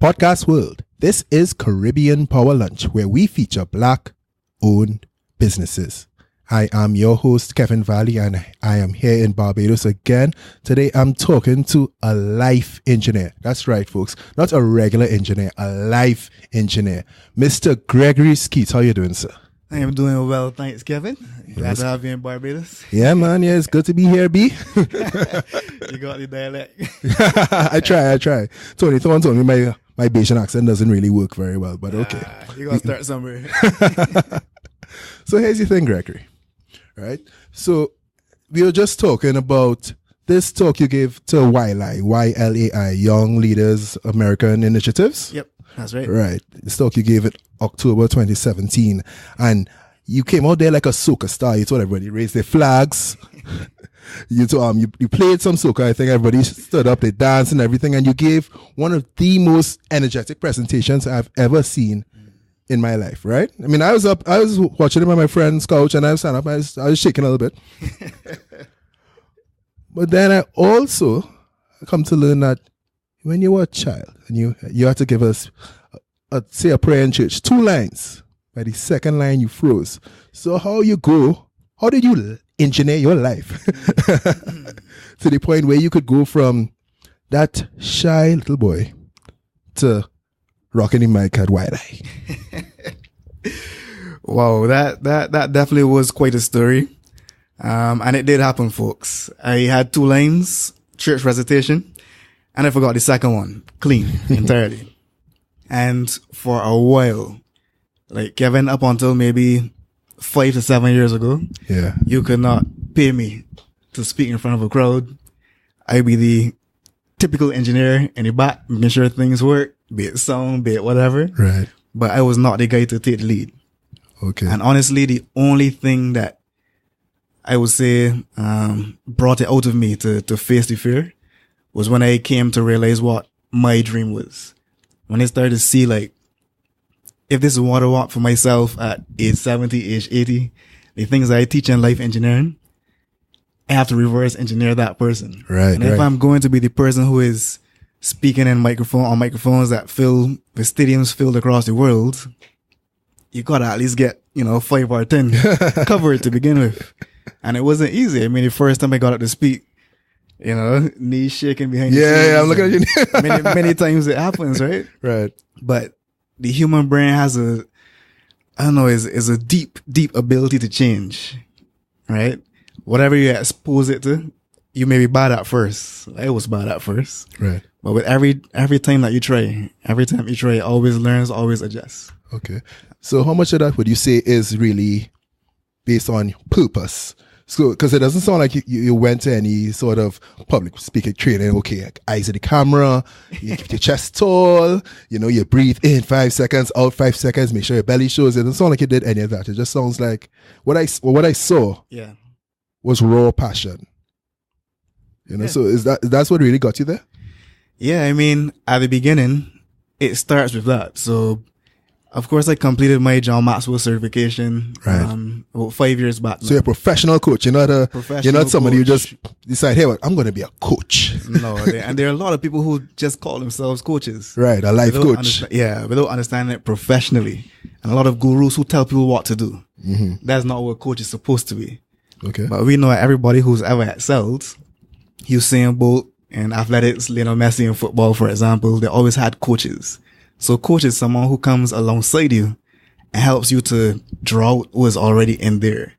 Podcast world, this is Caribbean Power Lunch, where we feature Black-owned businesses. I am your host, Kevin Valley, and I am here in Barbados again. Today, I'm talking to a life engineer. That's right, folks. Not a regular engineer, a life engineer. Mr. Gregory Skeete. How you doing, sir? I am doing well, thanks, Kevin. Glad to have you in Barbados. Yeah, man. Yeah, it's good to be here, B. You got the dialect. I try. Tony Thorne told me my Bayesian accent doesn't really work very well, but okay. You got to start somewhere. So here's the thing, Gregory. Right? So we were just talking about this talk you gave to YLAI, YLAI, Young Leaders American Initiatives. Yep, that's right. Right. This talk you gave in October 2017. And you came out there like a soca star. You told everybody raise their flags. You played some soca. I think everybody stood up, they danced and everything. And you gave one of the most energetic presentations I've ever seen in my life, right? I mean, I was watching it on my friend's couch and I was standing up, I was shaking a little bit. But then I also come to learn that when you were a child and you had to give us, say a prayer in church, 2 lines. By the second line, you froze. So how did you engineer your life to the point where you could go from that shy little boy to rocking the mic at YLAI? Wow, that definitely was quite a story. And it did happen, folks. I had 2 lines, church recitation, and I forgot the second one, clean, entirely. And for a while, like Kevin, up until maybe 5 to 7 years ago, you could not pay me to speak in front of a crowd. I'd be the typical engineer in the back, making sure things work, be it sound, be it whatever. Right. But I was not the guy to take the lead. Okay. And honestly, the only thing that I would say brought it out of me to face the fear was when I came to realize what my dream was. When I started to see, like, if this is what I want for myself at age 70, age 80, the things I teach in life engineering, I have to reverse engineer that person. Right. And if I'm going to be the person who is speaking on microphones that fill the stadiums filled across the world, you gotta at least get, 5 or 10 covered to begin with. And it wasn't easy. I mean, the first time I got up to speak, knees shaking behind the scenes. Yeah, I'm looking at you. many times it happens, right? Right. But the human brain has is a deep ability to change, right? Whatever you expose it to, you may be bad at first. I was bad at first. Right. But with every time that you try, it always learns, always adjusts. Okay. So how much of that would you say is really based on purpose? So, because it doesn't sound like you went to any sort of public speaking training. Okay, like eyes at the camera, you keep your chest tall, you breathe in 5 seconds, out 5 seconds, make sure your belly shows. It doesn't sound like you did any of that. It just sounds like what I saw was raw passion. So that's what really got you there? Yeah, I mean, at the beginning, it starts with that. So, of course, I completed my John Maxwell certification about 5 years back. So you're a professional coach. You're not somebody who just decide, hey, I'm going to be a coach. No, and there are a lot of people who just call themselves coaches. Right, a life coach. Without understanding it professionally. And a lot of gurus who tell people what to do. Mm-hmm. That's not what a coach is supposed to be. Okay. But we know everybody who's ever excelled, Usain Bolt in athletics, Lionel Messi in football, for example, they always had coaches. So coach is someone who comes alongside you and helps you to draw out what is already in there.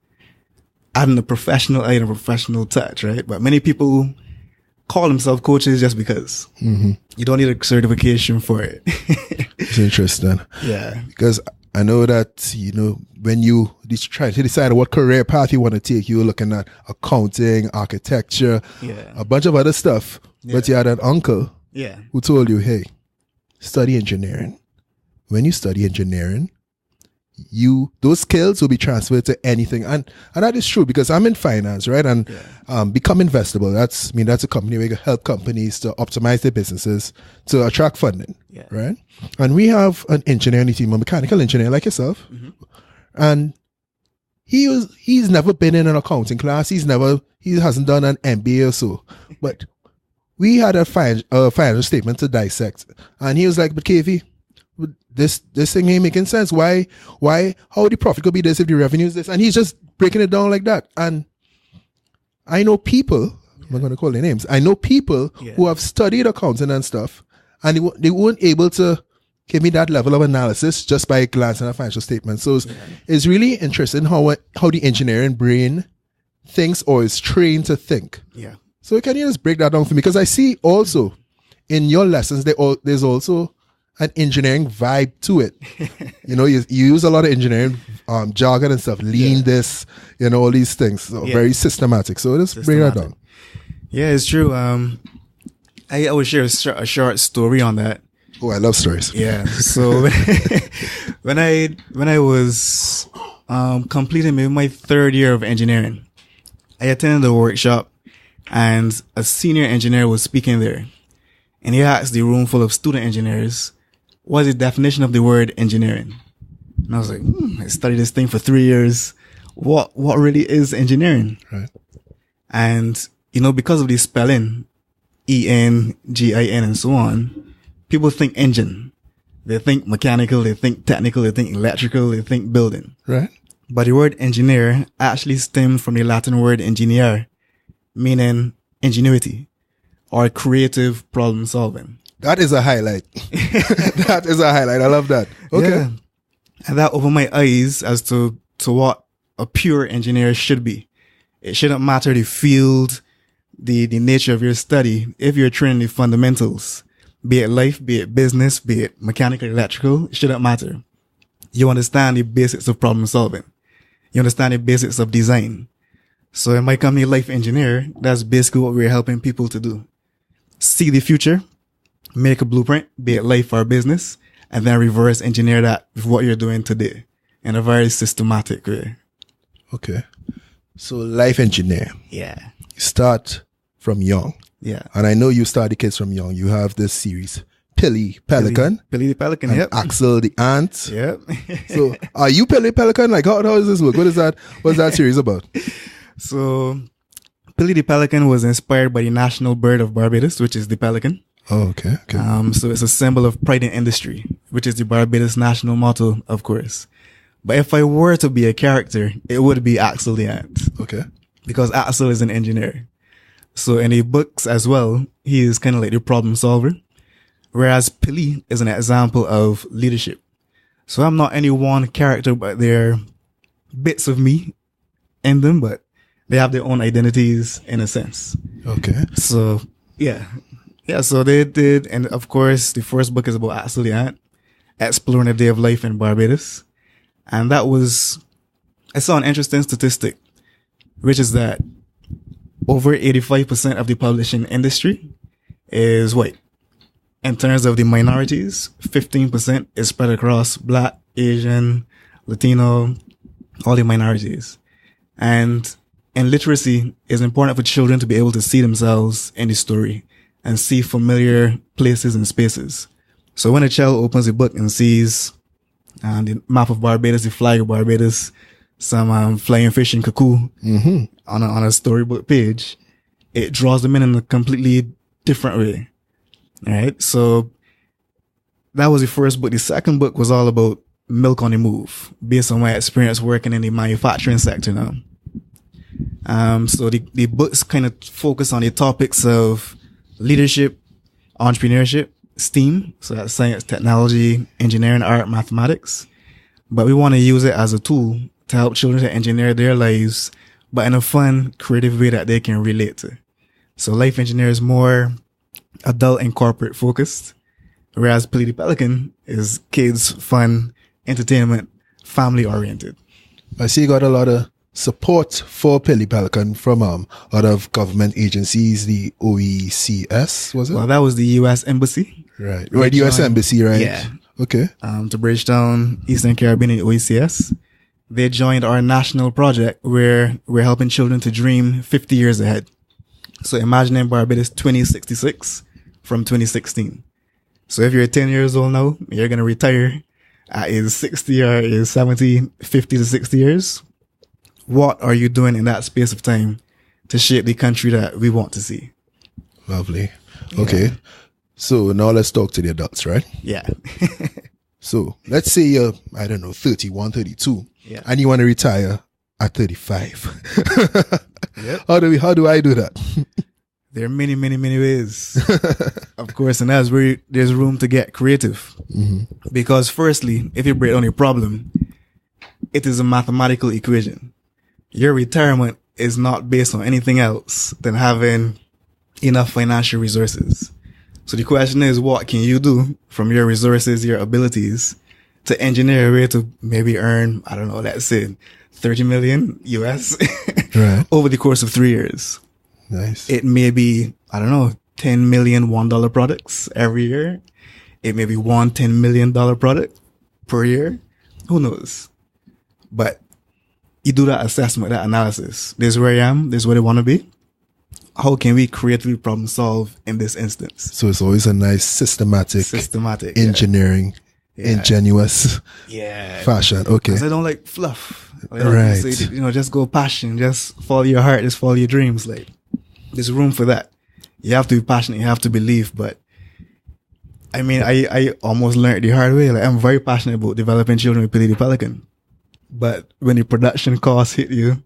Adding a professional eye and a professional touch, right? But many people call themselves coaches just because. Mm-hmm. You don't need a certification for it. It's interesting. Yeah. Because I know that, when you try to decide what career path you want to take, you're looking at accounting, architecture, a bunch of other stuff. Yeah. But you had an uncle who told you, hey, study engineering. When you study engineering, those skills will be transferred to anything. And that is true because I'm in finance, right? And Become Investable, that's a company where you help companies to optimize their businesses to attract funding, right? And we have an engineer on the team, a mechanical engineer like yourself. Mm-hmm. And he's never been in an accounting class. He hasn't done an MBA or so. But we had a financial statement to dissect. And he was like, but KV, this thing ain't making sense. Why, how the profit could be this if the revenue is this? And he's just breaking it down like that. And I know people, I'm not going to call their names. I know people who have studied accounting and stuff, and they weren't able to give me that level of analysis just by glancing at financial statements. So it's really interesting how the engineering brain thinks or is trained to think. Yeah. So can you just break that down for me? Because I see also in your lessons, there's also an engineering vibe to it. You use a lot of engineering jargon and stuff, lean this, all these things. So very systematic. So just break that down. Yeah, it's true. I will share a short story on that. Oh, I love stories. Yeah. So when I was completing maybe my third year of engineering, I attended a workshop and a senior engineer was speaking there. And he asked the room full of student engineers, what's the definition of the word engineering? And I was like, I studied this thing for 3 years. What really is engineering? Right. And, because of the spelling, ENGIN and so on, people think engine. They think mechanical, they think technical, they think electrical, they think building. Right. But the word engineer actually stems from the Latin word ingeniare, meaning ingenuity or creative problem solving. That is a highlight. That is a highlight. I love that. Okay. Yeah. And that opened my eyes as to what a pure engineer should be. It shouldn't matter the field, the nature of your study. If you're training the fundamentals, be it life, be it business, be it mechanical, electrical, it shouldn't matter. You understand the basics of problem solving. You understand the basics of design. So in my company, Life Engineer, that's basically what we're helping people to do. See the future, make a blueprint, be it life or business, and then reverse engineer that with what you're doing today in a very systematic way. Okay. So Life Engineer. Yeah. You start from young. Yeah. And I know you start the kids from young. You have this series, Pelican. Billy the Pelican, and yep. Axel the Ant. Yep. So are you Pelican? Like how does this work? What is that? What's that series about? So Billy the Pelican was inspired by the national bird of Barbados, which is the pelican. Oh, okay. So it's a symbol of pride in industry, which is the Barbados national motto, of course. But if I were to be a character, it would be Axel the Ant. Okay. Because Axel is an engineer. So in the books as well, he is kind of like the problem solver. Whereas Pili is an example of leadership. So I'm not any one character, but they're bits of me in them, but they have their own identities in a sense. Okay. So, yeah. Yeah, so they did. And of course, the first book is about Axel the Ant, exploring a day of life in Barbados. And I saw an interesting statistic, which is that over 85% of the publishing industry is white. In terms of the minorities, 15% is spread across Black, Asian, Latino, all the minorities. And in literacy, it's important for children to be able to see themselves in the story and see familiar places and spaces. So when a child opens a book and sees the map of Barbados, the flag of Barbados, some flying fish in cuckoo on a storybook page, it draws them in a completely different way. All right. So that was the first book. The second book was all about milk on the move, based on my experience working in the manufacturing sector now. So the books kind of focus on the topics of leadership, entrepreneurship, STEAM. So that's science, technology, engineering, art, mathematics. But we want to use it as a tool to help children to engineer their lives, but in a fun, creative way that they can relate to. So Life Engineer is more adult and corporate focused, whereas Play the Pelican is kids, fun, entertainment, family oriented. I see you got a lot of support for Pelican from out of government agencies, the OECS, was it? Well, that was the U.S. Embassy. Right. Right, the U.S. Embassy, right? Yeah. Okay. To bridge down Eastern Caribbean and OECS. They joined our national project where we're helping children to dream 50 years ahead. So imagining Barbados 2066 from 2016. So if you're 10 years old now, you're going to retire at age 60 or age 70, 50 to 60 years. What are you doing in that space of time to shape the country that we want to see? Lovely. Okay. So now let's talk to the adults, right? Yeah. So let's say you're, I don't know, 31, 32, and you want to retire at 35. Yep. How do I do that? There are many, many, many ways. Of course, and that's where there's room to get creative. Because firstly, if you break down your problem, it is a mathematical equation. Your retirement is not based on anything else than having enough financial resources. So the question is, what can you do from your resources, your abilities, to engineer a way to maybe earn, I don't know, let's say 30 million US right. over the course of 3 years. Nice. It may be, I don't know, 10 million $1 products every year. It may be one $10 million product per year. Who knows? But you do that assessment, that analysis. This is where I am. This is where I want to be. How can we creatively problem solve in this instance? So it's always a nice systematic engineering, ingenuous fashion. Okay. Because I don't like fluff. Right. So, just go passion, just follow your heart, just follow your dreams. Like, there's room for that. You have to be passionate, you have to believe. But I mean, I almost learned the hard way. Like, I'm very passionate about developing children with Pelican. But when the production costs hit you,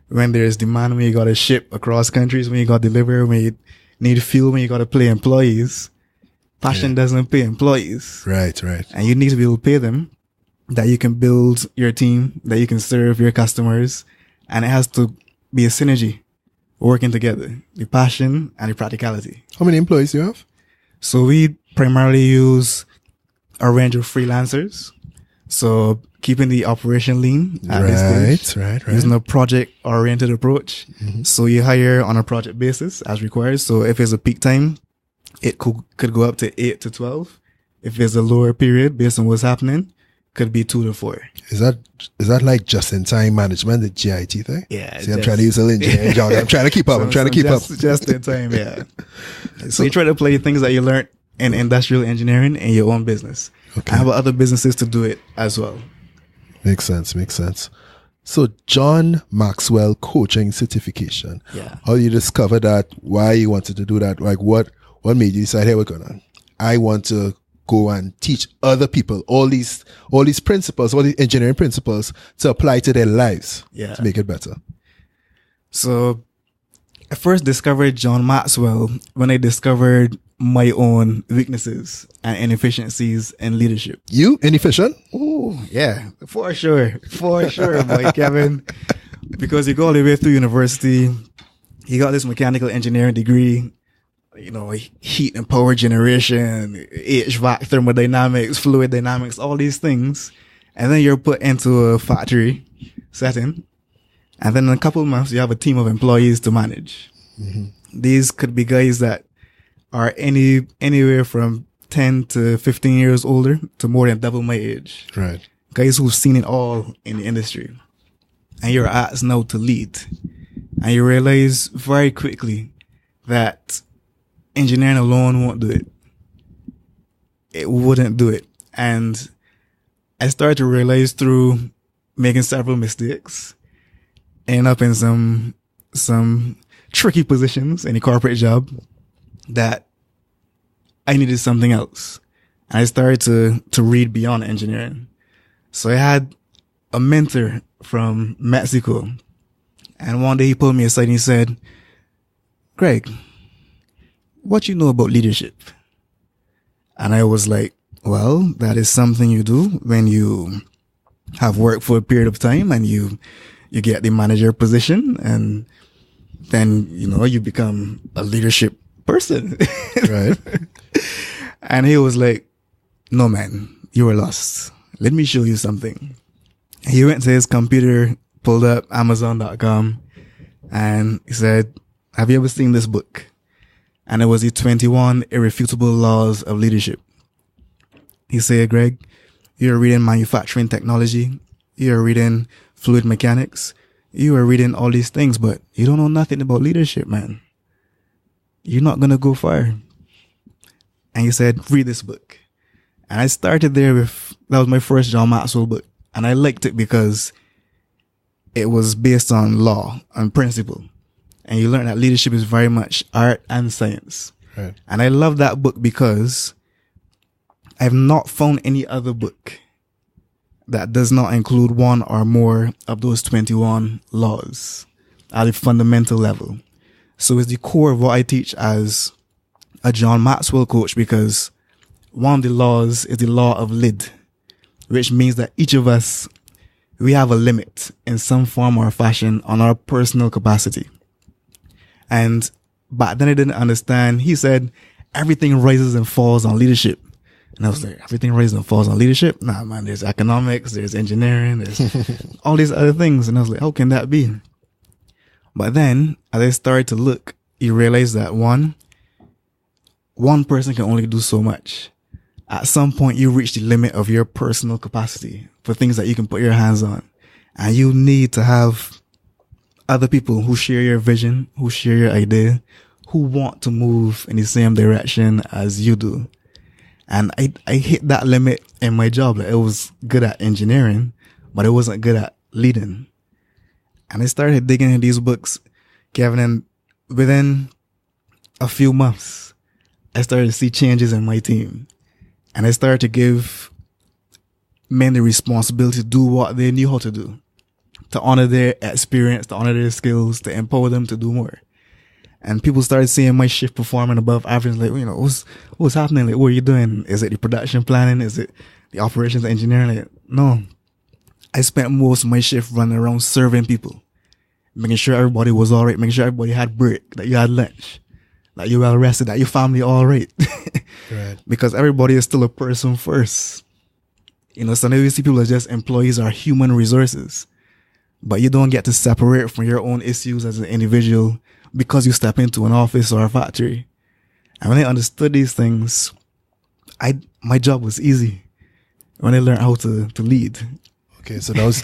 when there's demand, when you got to ship across countries, when you got to deliver, when you need fuel, when you got to pay employees, passion doesn't pay employees. Right. And you need to be able to pay them, that you can build your team, that you can serve your customers. And it has to be a synergy working together, the passion and the practicality. How many employees do you have? So we primarily use a range of freelancers. So keeping the operation lean at this stage. Right. Using a project-oriented approach. So you hire on a project basis as required. So if it's a peak time, it could go up to 8 to 12. If it's a lower period based on what's happening, could be 2 to 4. Is that like just-in-time management, the GIT thing? Yeah. See, I'm trying to use a little engineering jargon. I'm trying to keep up. Just in time, yeah. So you try to apply things that you learned in industrial engineering in your own business. Okay. I have other businesses to do it as well. Makes sense. So John Maxwell coaching certification. Yeah. How you discover that? Why you wanted to do that? Like what made you decide, hey, what's going on? I want to go and teach other people all these principles, all these engineering principles to apply to their lives to make it better. So I first discovered John Maxwell when I discovered my own weaknesses and inefficiencies in leadership. You inefficient? Oh, yeah, for sure, boy, Kevin. Because you go all the way through university, you got this mechanical engineering degree, heat and power generation, HVAC, thermodynamics, fluid dynamics, all these things. And then you're put into a factory setting. And then in a couple of months, you have a team of employees to manage. These could be guys that are anywhere from 10 to 15 years older to more than double my age. Right. Guys who've seen it all in the industry. And you're asked now to lead. And you realize very quickly that engineering alone won't do it. It wouldn't do it. And I started to realize through making several mistakes, ending up in some tricky positions in a corporate job, that I needed something else. And I started to read beyond engineering. So I had a mentor from Mexico. And one day he pulled me aside and he said, Greg, what you know about leadership? And I was like, well, that is something you do when you have worked for a period of time and you get the manager position, and then, you become a leadership person. Right. And he was like, no, man, you were lost. Let me show you something. He went to his computer, pulled up Amazon.com, and he said, have you ever seen this book? And it was the 21 Irrefutable Laws of Leadership. He said, Greg, you're reading manufacturing technology, you're reading fluid mechanics, you are reading all these things, but you don't know nothing about leadership, man. You're not going to go far. And he said, read this book. And I started there that was my first John Maxwell book. And I liked it because it was based on law and principle. And you learn that leadership is very much art and science. Right. And I love that book because I've not found any other book that does not include one or more of those 21 laws at a fundamental level. So it's the core of what I teach as a John Maxwell coach, because one of the laws is the law of lid, which means that each of us, we have a limit in some form or fashion on our personal capacity. And back then I didn't understand. He said, everything rises and falls on leadership. And I was like, everything rises and falls on leadership? Nah, man, there's economics, there's engineering, there's all these other things. And I was like, how can that be? But then, as I started to look, you realize that one person can only do so much. At some point, you reach the limit of your personal capacity for things that you can put your hands on. And you need to have other people who share your vision, who share your idea, who want to move in the same direction as you do. And I hit that limit in my job. Like, I was good at engineering, but I wasn't good at leading. And I started digging in these books, Kevin, and within a few months, I started to see changes in my team. And I started to give men the responsibility to do what they knew how to do, to honor their experience, to honor their skills, to empower them to do more. And people started seeing my shift performing above average. Like, what's happening? Like, what are you doing? Is it the production planning? Is it the operations engineering? Like, no. I spent most of my shift running around serving people, making sure everybody was all right, making sure everybody had break, that you had lunch, that you were well rested, that your family all right. Right. Because everybody is still a person first. Sometimes you see people as just employees or human resources, but you don't get to separate from your own issues as an individual because you step into an office or a factory. And when I understood these things, my job was easy when I learned how to lead. Okay, so that was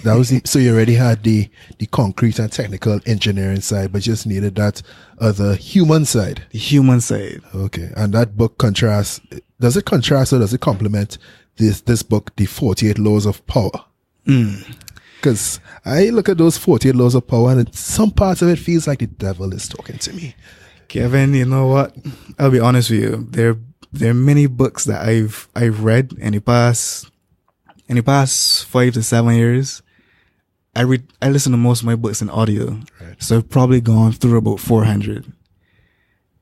so you already had the concrete and technical engineering side, but just needed that other human side. The human side. Okay, and that book contrasts. Does it contrast or does it complement this book, The 48 Laws of Power? Because I look at those 48 laws of power, and some parts of it feels like the devil is talking to me. Kevin, you know what? I'll be honest with you. There are many books that I've read in the past 5 to 7 years. I listen to most of my books in audio. Right. So I've probably gone through about 400.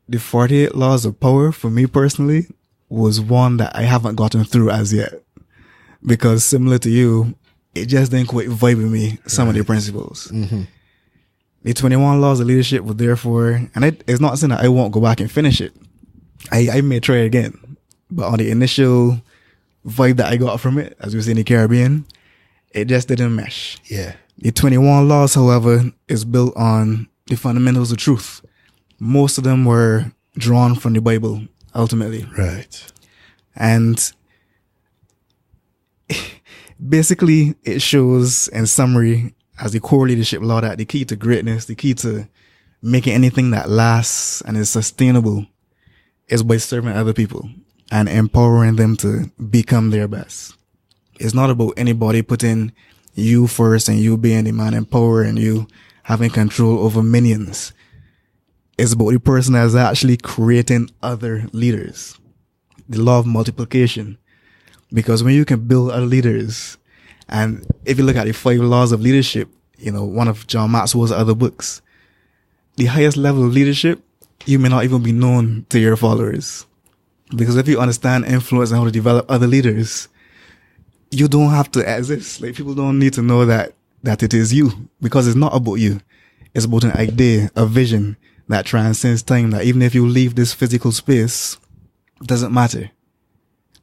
The 48 Laws of Power, for me personally, was one that I haven't gotten through as yet. Because similar to you, it just didn't quite vibe with me, some of the principles. Mm-hmm. The 21 Laws of Leadership were therefore, and it's not saying that I won't go back and finish it. I may try again. But on the initial vibe that I got from it, as we say in the Caribbean, it just didn't mesh. Yeah. The 21 Laws, however, is built on the fundamentals of truth. Most of them were drawn from the Bible, ultimately. Right. And basically, it shows, in summary, as the core leadership law, that the key to greatness, the key to making anything that lasts and is sustainable, is by serving other people and empowering them to become their best. It's not about anybody putting you first and you being the man in power and you having control over minions. It's about the person that's actually creating other leaders. The law of multiplication. Because when you can build other leaders, and if you look at the 5 laws of leadership, one of John Maxwell's other books, the highest level of leadership, you may not even be known to your followers. Because if you understand influence and how to develop other leaders, you don't have to exist. Like, people don't need to know that it is you, because it's not about you. It's about an idea, a vision that transcends time, that even if you leave this physical space, it doesn't matter,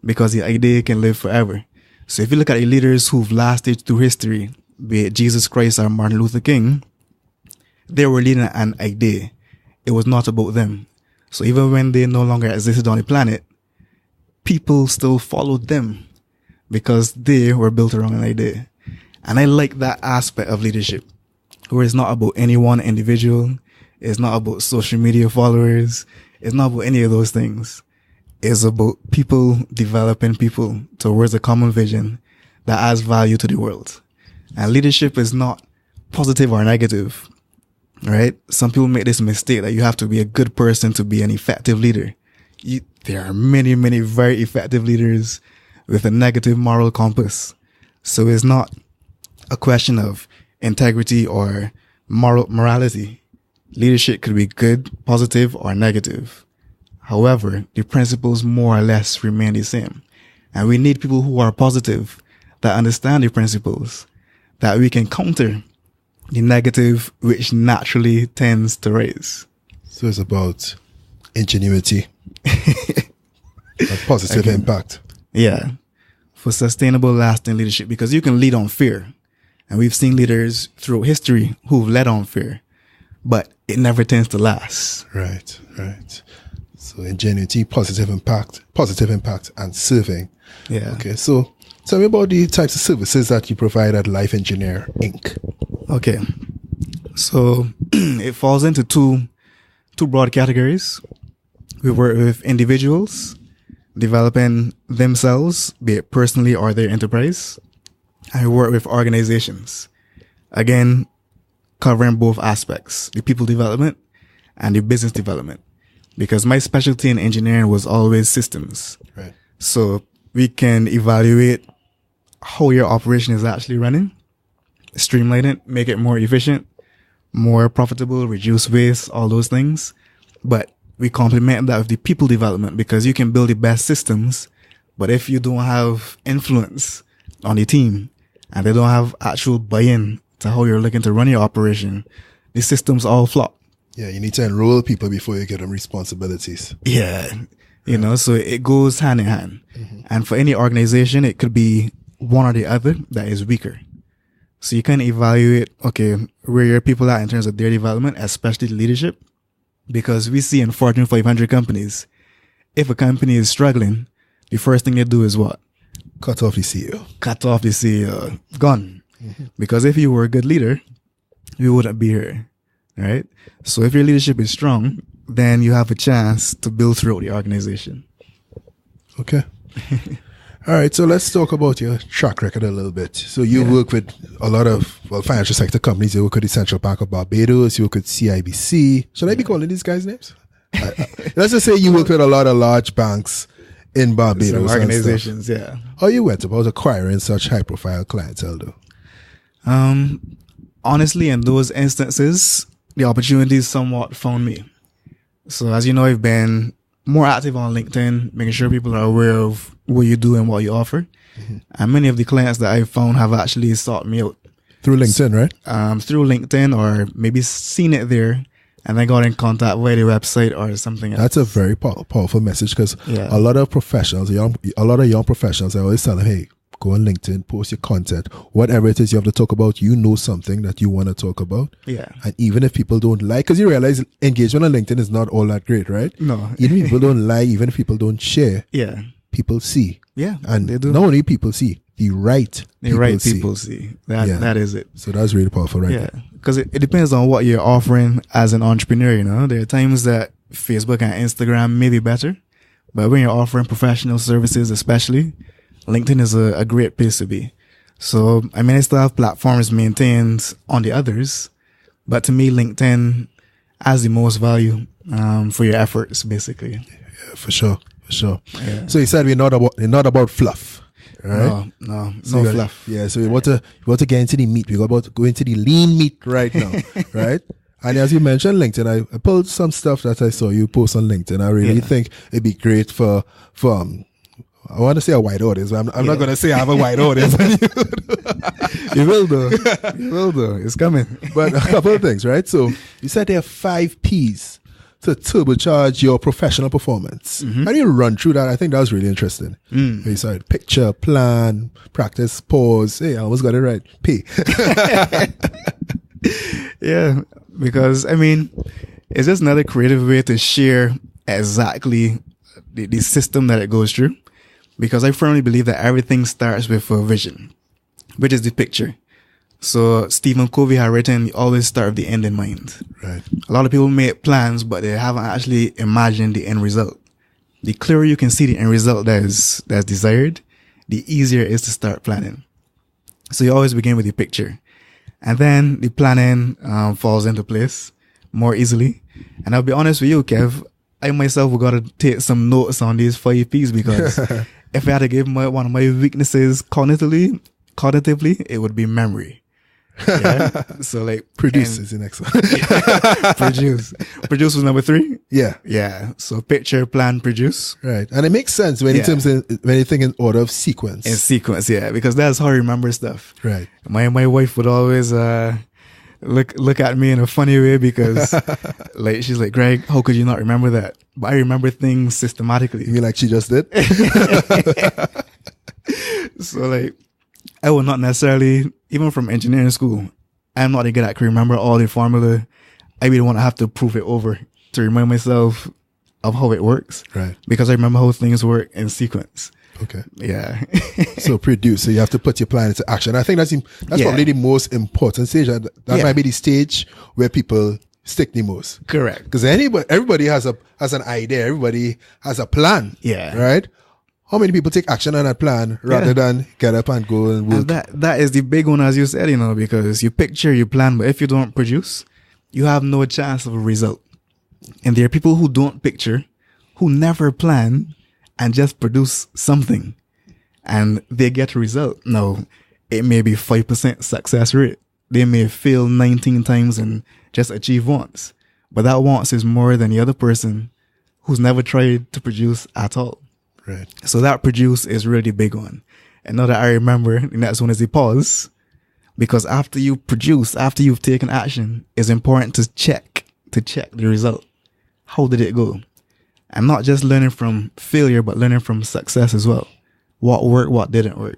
because the idea can live forever. So if you look at the leaders who've lasted through history, be it Jesus Christ or Martin Luther King, they were leading an idea. It was not about them. So even when they no longer existed on the planet, people still followed them because they were built around an idea. And I like that aspect of leadership, where it's not about any one individual. It's not about social media followers. It's not about any of those things. It's about people developing people towards a common vision that adds value to the world. And leadership is not positive or negative, right? Some people make this mistake that you have to be a good person to be an effective leader. there are many, many very effective leaders with a negative moral compass. So it's not a question of integrity or morality. Leadership could be good, positive, or negative. However, the principles more or less remain the same. And we need people who are positive, that understand the principles, that we can counter the negative, which naturally tends to rise. So it's about ingenuity, a positive impact. Yeah. For sustainable, lasting leadership, because you can lead on fear. And we've seen leaders throughout history who've led on fear, but it never tends to last. Right. So ingenuity, positive impact, and serving. Yeah. Okay. So tell me about the types of services that you provide at Life Engineer Inc. Okay. So it falls into two broad categories. We work with individuals developing themselves, be it personally or their enterprise. And we work with organizations, again, covering both aspects, the people development and the business development. Because my specialty in engineering was always systems. Right. So we can evaluate how your operation is actually running, streamline it, make it more efficient, more profitable, reduce waste, all those things. But we complement that with the people development, because you can build the best systems, but if you don't have influence on the team and they don't have actual buy-in to how you're looking to run your operation, the systems all flop. Yeah, you need to enroll people before you give them responsibilities. Yeah, so it goes hand in hand. Mm-hmm. And for any organization, it could be one or the other that is weaker. So you can evaluate, okay, where your people are in terms of their development, especially leadership. Because we see in Fortune 500 companies, if a company is struggling, the first thing they do is what? Cut off the CEO. Gone. Mm-hmm. Because if you were a good leader, you wouldn't be here, right? So if your leadership is strong, then you have a chance to build throughout the organization. Okay. All right, so let's talk about your track record a little bit. So you work with a lot of financial sector companies. You work with the Central Bank of Barbados. You work with CIBC. Should I be calling these guys names? Let's just say you work with a lot of large banks in Barbados. Some organizations, yeah. How you went about acquiring such high-profile clientele, though? Honestly, in those instances, the opportunities somewhat found me. So as you know, I've been more active on LinkedIn, making sure people are aware of what you do and what you offer. Mm-hmm. And many of the clients that I've found have actually sought me out. Through LinkedIn, right? Through LinkedIn, or maybe seen it there and then got in contact via the website or something else. That's a very powerful message, because a lot of professionals, a lot of young professionals, I always tell them, hey, go on LinkedIn, post your content, whatever it is you have to talk about, something that you want to talk about. Yeah. And even if people don't like, because you realize engagement on LinkedIn is not all that great, right? No. Even if people don't like, even if people don't share, people see. Yeah. And they do. Not only people see, the right people see. That is it. So that's really powerful, right? Yeah. Because it depends on what you're offering as an entrepreneur, There are times that Facebook and Instagram may be better, but when you're offering professional services, especially, LinkedIn is a great place to be. So, I still have platforms maintained on the others, but to me, LinkedIn has the most value for your efforts, basically. Yeah, for sure. Yeah. So you said we're not about fluff, right? No so fluff. Yeah, so we want to get into the meat. We're about to go into the lean meat right now, right? And as you mentioned LinkedIn, I pulled some stuff that I saw you post on LinkedIn. I really think it'd be great for I want to say a wide audience, but I'm not going to say I have a wide audience. You will though. It's coming. But a couple of things, right? So you said there are 5 P's to turbocharge your professional performance. Mm-hmm. How do you run through that? I think that was really interesting. You said picture, plan, practice, pause. Hey, I almost got it right. P. Yeah, because it's just another creative way to share exactly the system that it goes through. Because I firmly believe that everything starts with a vision, which is the picture. So Stephen Covey had written, you always start with the end in mind. Right. A lot of people make plans, but they haven't actually imagined the end result. The clearer you can see the end result that's desired, the easier it is to start planning. So you always begin with the picture. And then the planning falls into place more easily. And I'll be honest with you, Kev, I myself got to take some notes on these 5 P's because if I had to give one of my weaknesses cognitively, it would be memory. Yeah. So like produce is the next one. Produce was number 3. Yeah. Yeah. So picture, plan, produce. Right. And it makes sense when you think in order of sequence. In sequence, yeah, because that's how I remember stuff. Right. My wife would always look at me in a funny way because like she's like, Greg, how could you not remember that? But I remember things systematically. You mean like she just did? So like I will not necessarily, even from engineering school, I'm not a good at can remember all the formula. I really want to have to prove it over to remind myself of how it works. Right. Because I remember how things work in sequence. Okay. Yeah. So produce. So you have to put your plan into action. I think that's probably the most important stage. That might be the stage where people stick the most. Correct. Because everybody has an idea. Everybody has a plan. Yeah. Right. How many people take action on that plan rather than get up and go and work? And that is the big one, as you said, because you picture, you plan, but if you don't produce, you have no chance of a result. And there are people who don't picture, who never plan, and just produce something, and they get a result. Now, it may be 5% success rate. They may fail 19 times and just achieve once. But that once is more than the other person who's never tried to produce at all. Right. So that produce is really the big one. And now that I remember, the next one is the pause. Because after you produce, after you've taken action, it's important to check the result. How did it go? And not just learning from failure, but learning from success as well. What worked, what didn't work.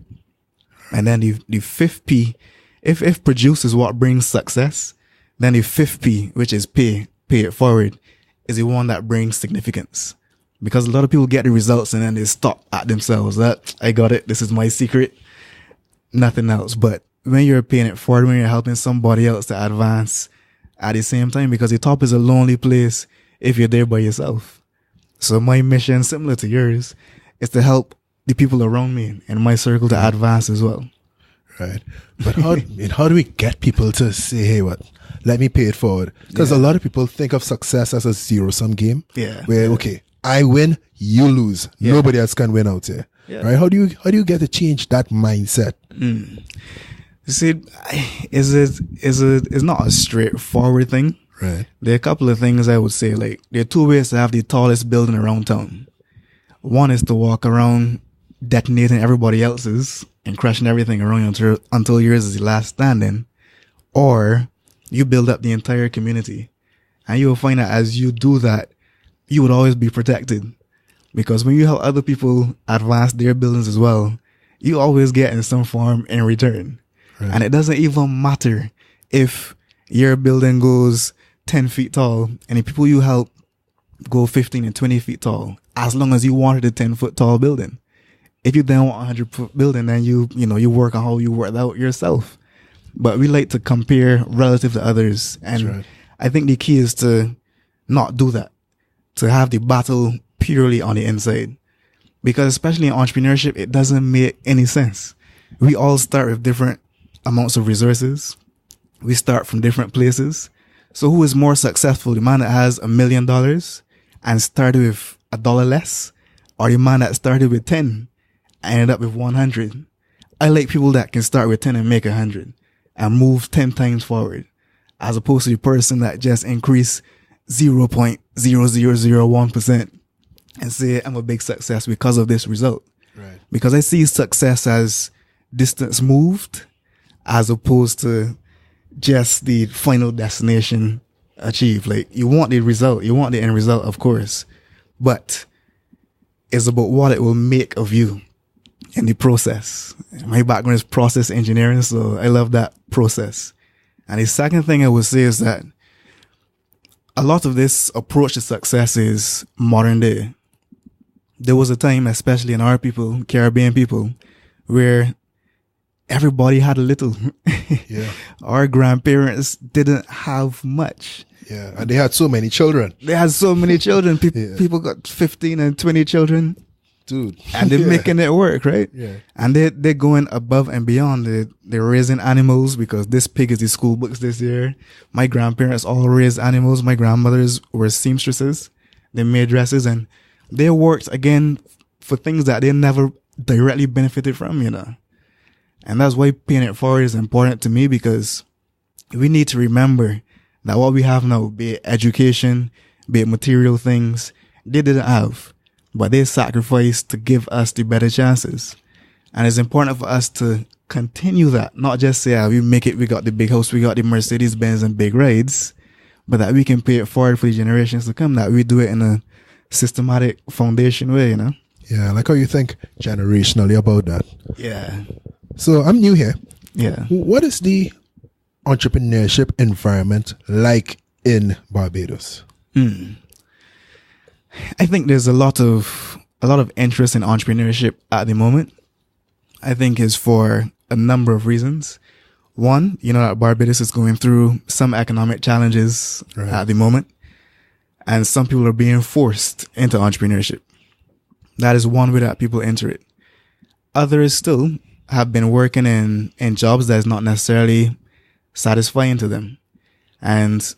And then the 5th P, if produce is what brings success, then the 5th P, which is pay it forward, is the one that brings significance. Because a lot of people get the results and then they stop at themselves. That I got it. This is my secret. Nothing else. But when you're paying it forward, when you're helping somebody else to advance at the same time, because the top is a lonely place if you're there by yourself. So my mission, similar to yours, is to help the people around me in my circle to advance as well. Right. But how do we get people to say, hey, let me pay it forward? Because a lot of people think of success as a zero-sum game. Yeah. Where, okay, I win, you lose. Yeah. Nobody else can win out here. Yeah. Right? How do you get to change that mindset? You see, it's not a straightforward thing. Right. There are a couple of things I would say. Like, there are 2 ways to have the tallest building around town. One is to walk around detonating everybody else's and crushing everything around you until yours is the last standing. Or you build up the entire community. And you will find that as you do that, you would always be protected. Because when you help other people advance their buildings as well, you always get in some form in return. Right. And it doesn't even matter if your building goes 10 feet tall and the people you help go 15 and 20 feet tall, as long as you wanted a 10-foot tall building. If you then want a 100-foot building, then you work on how you work out yourself. But we like to compare relative to others. And right. I think the key is to not do that. To have the battle purely on the inside. Because especially in entrepreneurship, it doesn't make any sense. We all start with different amounts of resources. We start from different places. So who is more successful? The man that has $1 million and started with $1 less, or the man that started with 10 and ended up with 100? I like people that can start with 10 and make 100 and move 10 times forward, as opposed to the person that just increased 0.0001% and say, I'm a big success because of this result. Right. Because I see success as distance moved as opposed to just the final destination achieved. Like, you want the result, you want the end result, of course, but it's about what it will make of you in the process. My background is process engineering, so I love that process. And the second thing I would say is that a lot of this approach to success is modern day. There was a time, especially in our people, Caribbean people, where everybody had a little. Yeah. Our grandparents didn't have much. Yeah, and they had so many children. People got 15 and 20 children. Dude. And they're making it work, right? Yeah. And they're going above and beyond. They're raising animals because this pig is the school books this year. My grandparents all raised animals. My grandmothers were seamstresses. they made dresses, and they worked again for things that they never directly benefited from, you know. And that's why paying it forward is important to me, because we need to remember that what we have now, be it education, be it material things, they didn't have, but they sacrificed to give us the better chances. And it's important for us to continue that, not just say, we make it, we got the big house, we got the Mercedes Benz and big rides, but that we can pay it forward for the generations to come, that we do it in a systematic foundation way, you know? Yeah, I like how you think generationally about that. Yeah. So I'm new here. Yeah. What is the entrepreneurship environment like in Barbados? I think there's a lot of interest in entrepreneurship at the moment. I think it's for a number of reasons. One, you know, that Barbados is going through some economic challenges at the moment, and some people are being forced into entrepreneurship. That is one way that people enter it. Others still have been working in jobs that is not necessarily satisfying to them, and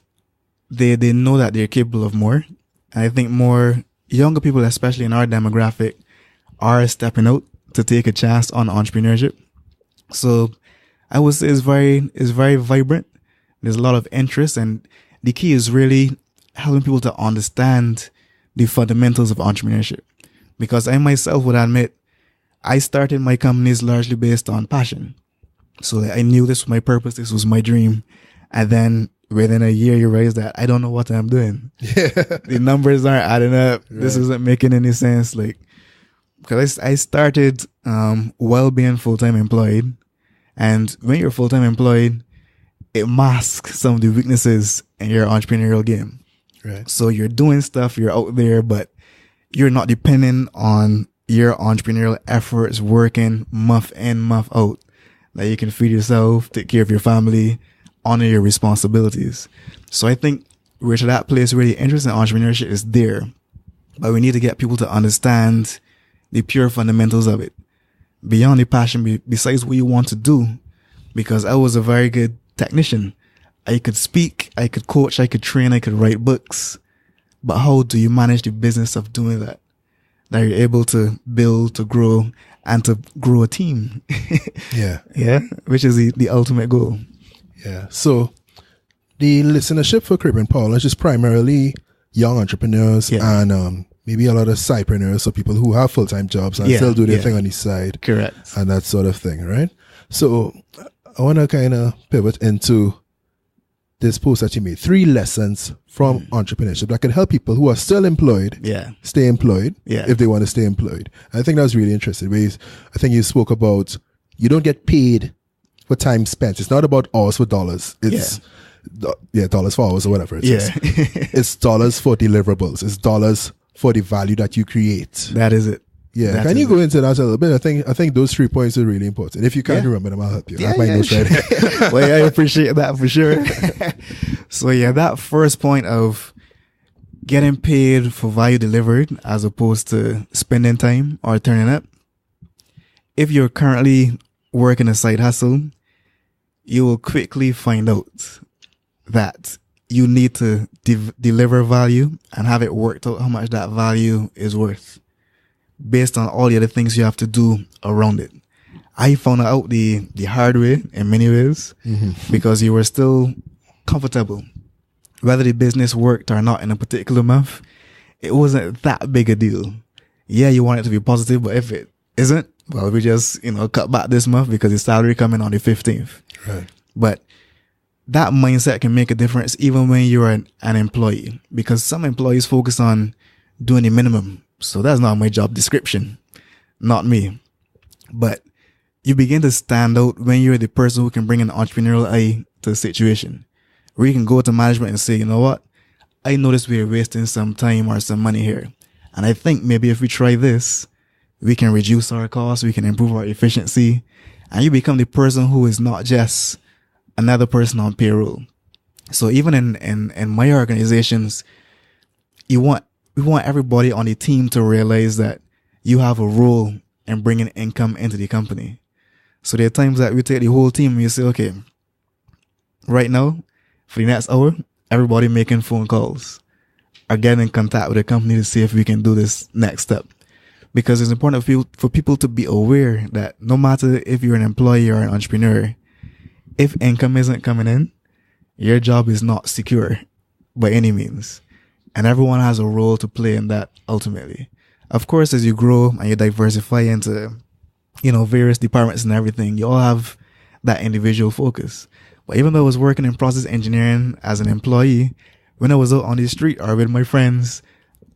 they know that they're capable of more. And I think more younger people, especially in our demographic, are stepping out to take a chance on entrepreneurship. So I would say it's very vibrant. There's a lot of interest, and the key is really helping people to understand the fundamentals of entrepreneurship. Because I myself would admit, I started my companies largely based on passion. So I knew this was my purpose, this was my dream. And then within a year, you realize that I don't know what I'm doing. Yeah. The numbers aren't adding up. Right. This isn't making any sense. Like, because I started while being full-time employed. And when you're full-time employed, it masks some of the weaknesses in your entrepreneurial game. Right. So you're doing stuff, you're out there, but you're not depending on your entrepreneurial efforts working month in, month out. That you can feed yourself, take care of your family, honor your responsibilities. So I think where to that place where the interest in entrepreneurship is there, but we need to get people to understand the pure fundamentals of it. Beyond the passion, besides what you want to do, because I was a very good technician. I could speak, I could coach, I could train, I could write books. But how do you manage the business of doing that? That you're able to build, to grow, and to grow a team. Yeah. Yeah. Which is the ultimate goal. Yeah. So the listenership for Caribbean Parlance is primarily young entrepreneurs and maybe a lot of sidepreneurs, so people who have full-time jobs and still do their thing on the side. Correct. And that sort of thing, right? So I want to kind of pivot into this post that you made. 3 lessons from entrepreneurship that can help people who are still employed stay employed if they want to stay employed. And I think that was really interesting. I think you spoke about you don't get paid for time spent. It's not about hours for dollars. It's dollars for hours or whatever it is. It's dollars for deliverables. It's dollars for the value that you create. That is it. Yeah, can you go into that a little bit? I think those 3 points are really important. If you can't remember them, I'll help you. I have my notes right here. Well, I appreciate that for sure. So that first point of getting paid for value delivered as opposed to spending time or turning up. If you're currently working a side hustle, you will quickly find out that you need to deliver value and have it worked out how much that value is worth, based on all the other things you have to do around it. I found out the hard way in many ways because you were still comfortable. Whether the business worked or not in a particular month, it wasn't that big a deal. Yeah, you want it to be positive, but if it isn't, well, we just, cut back this month because the salary coming on the 15th. Right. But that mindset can make a difference even when you're an employee, because some employees focus on doing the minimum. So that's not my job description. Not me. But you begin to stand out when you're the person who can bring an entrepreneurial eye to the situation, where you can go to management and say, you know what? I notice we're wasting some time or some money here. And I think maybe if we try this, we can reduce our costs, we can improve our efficiency. And you become the person who is not just another person on payroll. So even in my organizations, we want everybody on the team to realize that you have a role in bringing income into the company. So there are times that we take the whole team and you say, okay, right now, for the next hour, everybody making phone calls. are getting in contact with the company to see if we can do this next step. Because it's important for people to be aware that no matter if you're an employee or an entrepreneur, if income isn't coming in, your job is not secure by any means. And everyone has a role to play in that ultimately. Of course, as you grow and you diversify into, various departments and everything, you all have that individual focus. But even though I was working in process engineering as an employee, when I was out on the street or with my friends,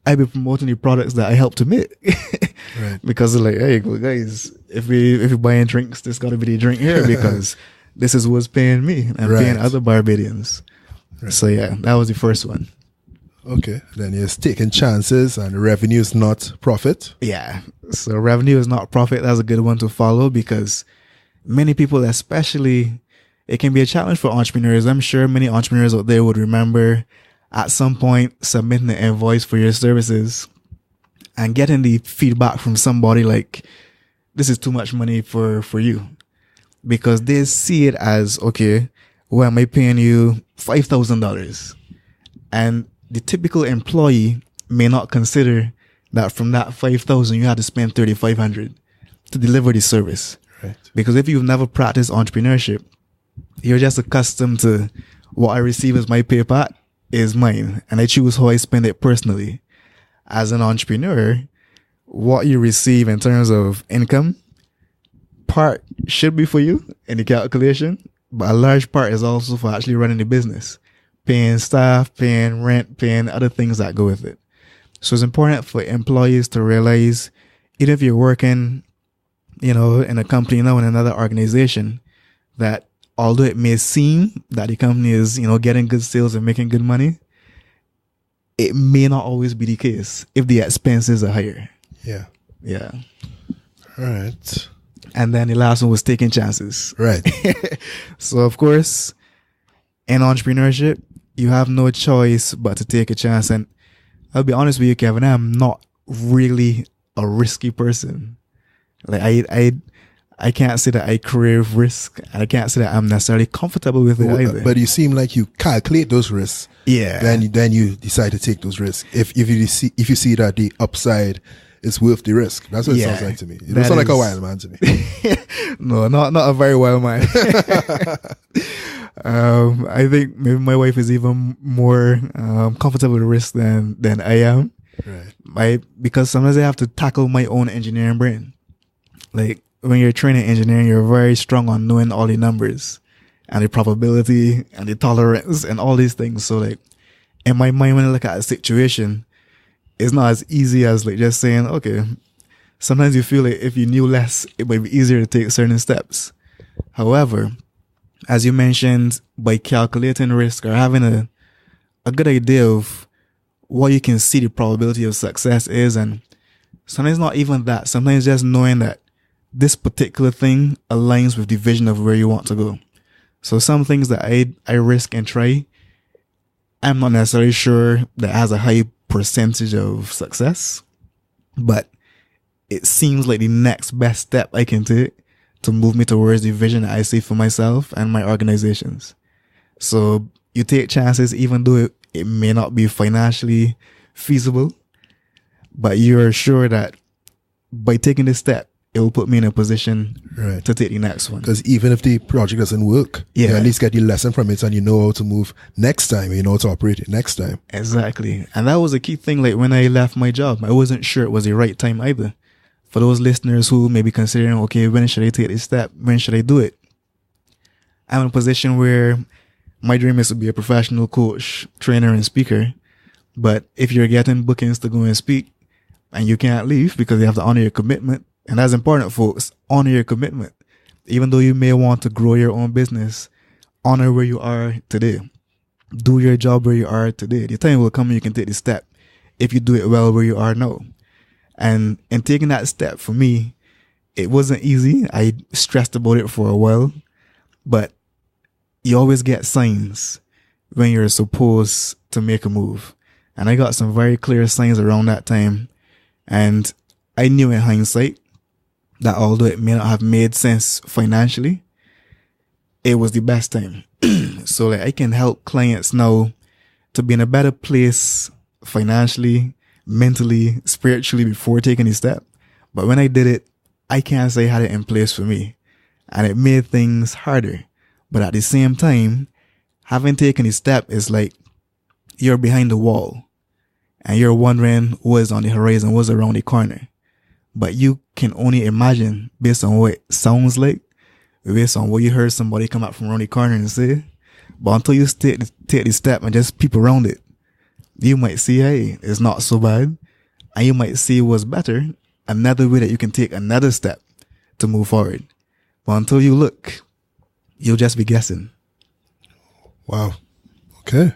I'd be promoting the products that I helped to make. Right. Because they're like, hey, guys, if we buying drinks, this got to be the drink here because this is what's paying me and paying other Barbadians. Right. So yeah, that was the first one. Okay. Then you're taking chances and revenue is not profit. Yeah. So revenue is not profit. That's a good one to follow because many people, especially, it can be a challenge for entrepreneurs. I'm sure many entrepreneurs out there would remember at some point submitting an invoice for your services and getting the feedback from somebody like, this is too much money for you. Because they see it as, okay, well, am I paying you $5,000? And the typical employee may not consider that from that $5,000, you had to spend $3,500 to deliver the service. Right. Because if you've never practiced entrepreneurship, you're just accustomed to what I receive as my pay part is mine, and I choose how I spend it personally. As an entrepreneur, what you receive in terms of income, part should be for you in the calculation, but a large part is also for actually running the business, paying staff, paying rent, paying other things that go with it. So it's important for employees to realize, even if you're working, in a company now in another organization, that although it may seem that the company is, getting good sales and making good money, it may not always be the case if the expenses are higher. Yeah. Yeah. All right. And then the last one was taking chances. Right. So, of course, in entrepreneurship, you have no choice but to take a chance. And I'll be honest with you, Kevin, I'm not really a risky person. Like, I can't say that I crave risk, and I can't say that I'm necessarily comfortable with it either. But you seem like you calculate those risks. Yeah. Then you decide to take those risks. If you see that the upside is worth the risk. That's what it sounds like to me. It doesn't sound like a wild man to me. No, not a very wild man. I think maybe my wife is even more comfortable with risk than I am. Right. Because sometimes I have to tackle my own engineering brain. Like, when you're training engineering, you're very strong on knowing all the numbers and the probability and the tolerance and all these things. So, like, in my mind, when I look at a situation, it's not as easy as like just saying, okay, sometimes you feel like if you knew less, it might be easier to take certain steps. However, as you mentioned, by calculating risk or having a good idea of what you can see the probability of success is, and sometimes not even that, sometimes just knowing that this particular thing aligns with the vision of where you want to go. So some things that I risk and try, I'm not necessarily sure that has a high percentage of success, but it seems like the next best step I can take to move me towards the vision that I see for myself and my organizations. So you take chances, even though it may not be financially feasible, but you're sure that by taking this step, it will put me in a position to take the next one. Because even if the project doesn't work, you at least get the lesson from it and you know how to move next time, you know how to operate it next time. Exactly. And that was a key thing. Like when I left my job, I wasn't sure it was the right time either. For those listeners who may be considering, okay, when should I take this step? When should I do it? I'm in a position where my dream is to be a professional coach, trainer, and speaker. But if you're getting bookings to go and speak and you can't leave because you have to honor your commitment, and that's important, folks, honor your commitment. Even though you may want to grow your own business, honor where you are today. Do your job where you are today. The time will come when you can take the step if you do it well where you are now. And in taking that step, for me, it wasn't easy. I stressed about it for a while, but you always get signs when you're supposed to make a move. And I got some very clear signs around that time. And I knew in hindsight that although it may not have made sense financially, it was the best time. So like I can help clients now to be in a better place financially, mentally, spiritually before taking the step. But when I did it, I can't say I had it in place for me. And it made things harder. But at the same time, having taken the step is like you're behind the wall and you're wondering what's on the horizon, what's around the corner. But you can only imagine based on what it sounds like, based on what you heard somebody come up from around the corner and say. But until you take the step and just peep around it, you might see, hey, it's not so bad. And you might see what's better, another way that you can take another step to move forward. But until you look, you'll just be guessing. Wow. Okay.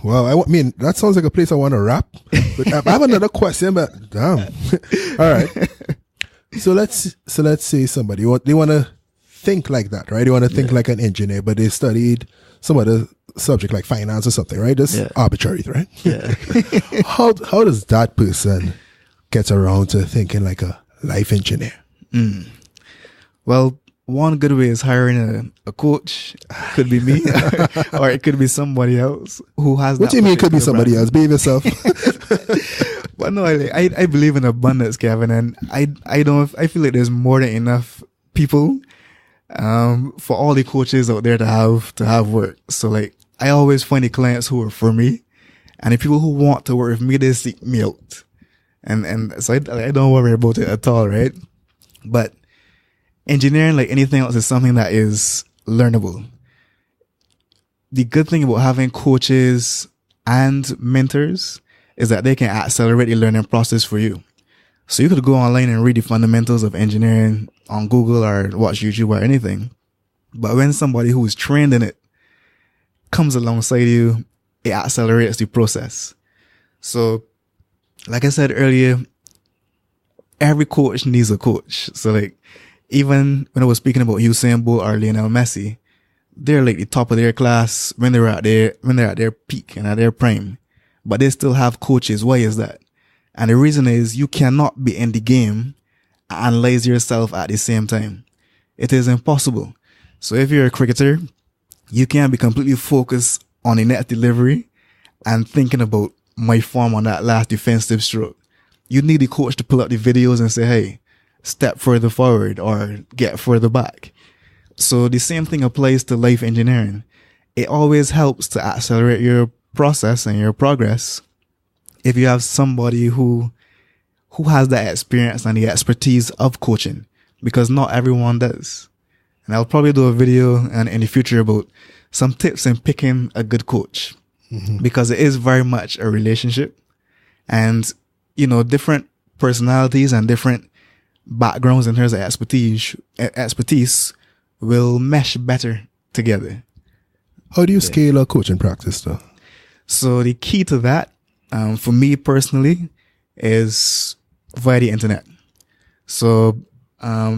Wow. I mean, that sounds like a place I want to wrap. But I have another question, but damn. All right. So let's say somebody, they want to think like that, right? They want to think like an engineer, but they studied some other subject like finance or something, right? Just arbitrary, right? Yeah. How does that person get around to thinking like a life engineer? Well, one good way is hiring a coach. Could be me, or it could be somebody else who has. What do you mean? It could be somebody else. Be yourself. But no, I believe in abundance, Kevin, and I feel like there's more than enough people, for all the coaches out there to have work. So like, I always find the clients who are for me, and the people who want to work with me, they seek me out, and so I don't worry about it at all, right? But engineering, like anything else, is something that is learnable. The good thing about having coaches and mentors is that they can accelerate the learning process for you. So you could go online and read the fundamentals of engineering on Google or watch YouTube or anything. But when somebody who is trained in it comes alongside you, it accelerates the process. So, like I said earlier, every coach needs a coach. So like, even when I was speaking about Usain Bolt or Lionel Messi, they're like the top of their class when they're at their peak and at their prime, but they still have coaches. Why is that? And the reason is you cannot be in the game and analyze yourself at the same time. It is impossible. So if you're a cricketer, you can't be completely focused on the net delivery and thinking about my form on that last defensive stroke. You need the coach to pull up the videos and say, hey, step further forward or get further back. So the same thing applies to life engineering. It always helps to accelerate your process and your progress if you have somebody who has that experience and the expertise of coaching, because not everyone does. And I'll probably do a video in the future about some tips in picking a good coach, because it is very much a relationship, and different personalities and different backgrounds in terms of expertise will mesh better together. How do you scale a coaching practice though? So the key to that, for me personally, is via the internet. So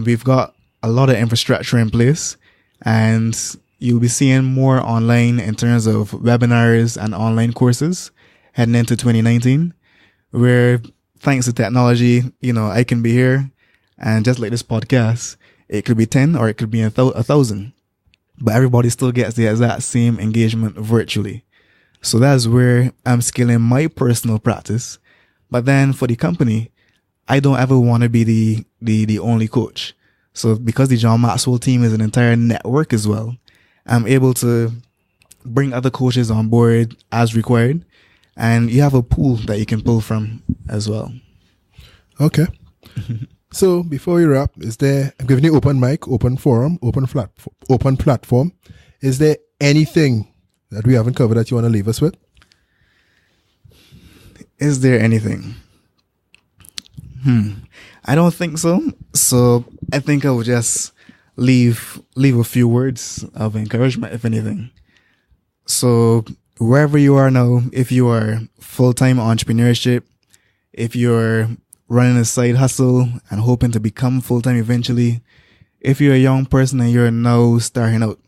we've got a lot of infrastructure in place, and you'll be seeing more online in terms of webinars and online courses heading into 2019, where thanks to technology, I can be here. And just like this podcast, it could be 10 or it could be 1,000. But everybody still gets the exact same engagement virtually. So that's where I'm scaling my personal practice. But then for the company, I don't ever want to be the only coach. So because the John Maxwell team is an entire network as well, I'm able to bring other coaches on board as required. And you have a pool that you can pull from as well. Okay. So before we wrap, I'm giving you open mic, open forum, open platform. Is there anything that we haven't covered that you want to leave us with? Is there anything? I don't think so. So I think I will just leave a few words of encouragement, if anything. So wherever you are now, if you are full-time entrepreneurship, if you're running a side hustle and hoping to become full-time eventually, if you're a young person and you're now starting out,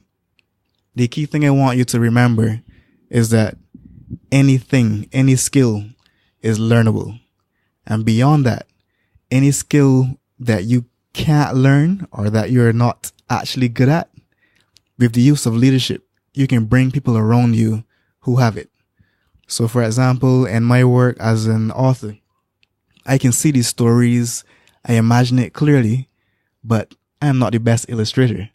the key thing I want you to remember is that any skill is learnable. And beyond that, any skill that you can't learn or that you're not actually good at, with the use of leadership, you can bring people around you who have it. So, for example, in my work as an author, I can see these stories, I imagine it clearly, but I'm not the best illustrator.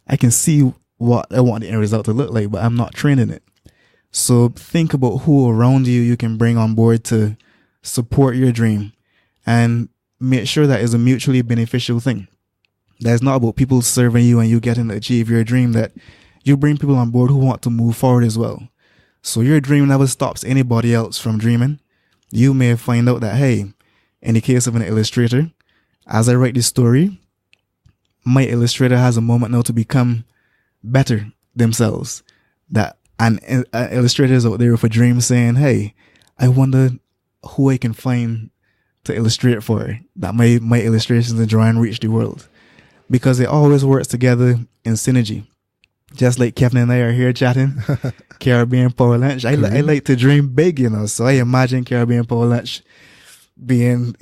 I can see what I want the end result to look like, but I'm not trained in it. So think about who around you can bring on board to support your dream, and make sure that is a mutually beneficial thing. That's not about people serving you and you getting to achieve your dream, that you bring people on board who want to move forward as well. So your dream never stops anybody else from dreaming. You may find out that, hey, in the case of an illustrator, as I write this story, my illustrator has a moment now to become better themselves. That an illustrator is out there with a dream saying, hey, I wonder who I can find to illustrate for, that my illustrations and drawing reach the world. Because it always works together in synergy. Just like Kevin and I are here chatting, Caribbean Power Lunch. I like to dream big, so I imagine Caribbean Power Lunch being,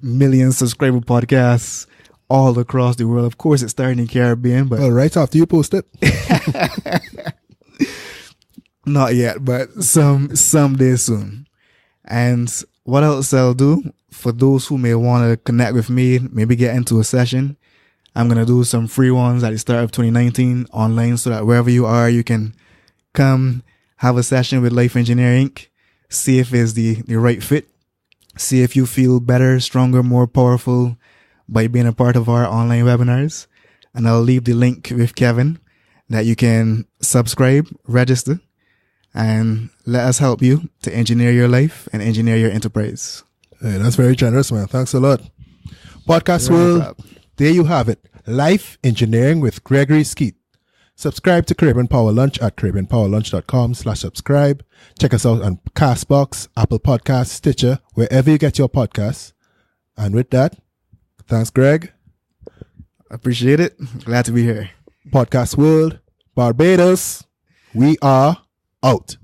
million subscriber podcasts all across the world. Of course, it started in Caribbean, but right after you post it. Not yet, but someday soon. And what else I'll do for those who may want to connect with me, maybe get into a session, I'm going to do some free ones at the start of 2019 online, so that wherever you are, you can come have a session with Life Engineer Inc. See if it's the right fit. See if you feel better, stronger, more powerful by being a part of our online webinars. And I'll leave the link with Kevin that you can subscribe, register, and let us help you to engineer your life and engineer your enterprise. Hey, that's very generous, man. Thanks a lot. Podcast world, there you have it. Life Engineering with Gregory Skeete. Subscribe to Caribbean Power Lunch at caribbeanpowerlunch.com/subscribe. Check us out on Castbox, Apple Podcasts, Stitcher, wherever you get your podcasts. And with that, thanks, Greg. Appreciate it. Glad to be here. Podcast world, Barbados, we are out.